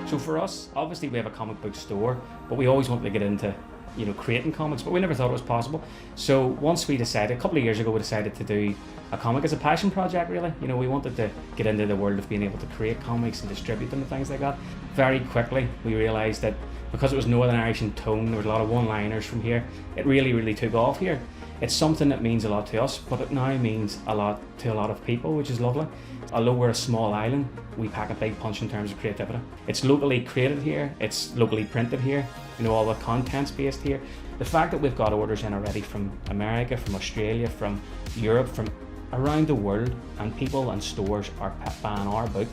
So for us, obviously we have a comic book store, but we always wanted to get into, creating comics, but we never thought it was possible. So once we decided, a couple of years ago, we decided to do a comic as a passion project, really. We wanted to get into the world of being able to create comics and distribute them and things like that. Very quickly, we realised that because it was Northern Irish in tone, there was a lot of one-liners from here, it really, really took off here. It's something that means a lot to us, but it now means a lot to a lot of people, which is lovely. Although we're a small island, we pack a big punch in terms of creativity. It's locally created here, it's locally printed here, all the content's based here. The fact that we've got orders in already from America, from Australia, from Europe, from around the world, and people and stores are buying our book,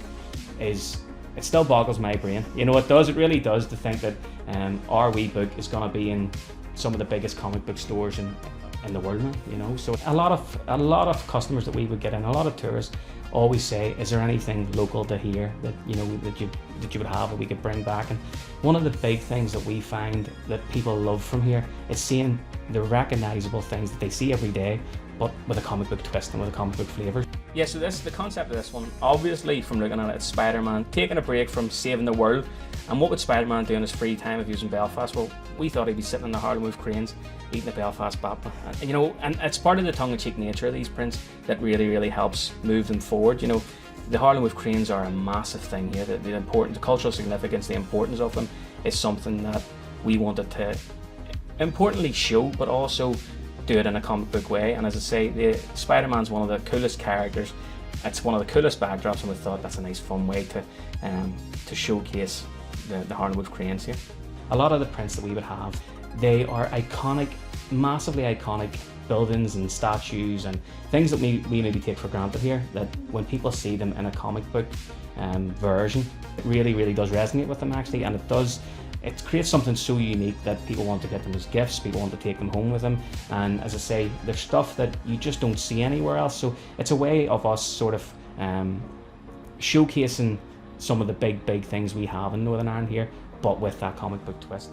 it still boggles my brain. It really does, to think that our wee book is going to be in some of the biggest comic book stores in the world now, So a lot of customers that we would get in, a lot of tourists always say, is there anything local to here that that you would have that we could bring back? And one of the big things that we find that people love from here is seeing the recognizable things that they see every day, but with a comic book twist and with a comic book flavour. Yeah, so the concept of this one, obviously from looking at it, it's Spider-Man taking a break from saving the world. And what would Spider-Man do in his free time if he was in Belfast? Well, we thought he'd be sitting in the Harlem with cranes, eating a Belfast bappa. And it's part of the tongue-in-cheek nature of these prints that really, really helps move them forward. The Harlem with cranes are a massive thing here. The cultural significance, the importance of them is something that we wanted to importantly show, but also do it in a comic book way. And as I say, Spider-Man's one of the coolest characters. It's one of the coolest backdrops, and we thought that's a nice fun way to showcase the Harlem with cranes here. A lot of the prints that we would have, they are iconic, massively iconic buildings and statues and things that we maybe take for granted here, that when people see them in a comic book version, it really, really does resonate with them actually, and it creates something so unique that people want to get them as gifts, people want to take them home with them. And as I say, there's stuff that you just don't see anywhere else, so it's a way of us sort of showcasing some of the big things we have in Northern Ireland here, but with that comic book twist.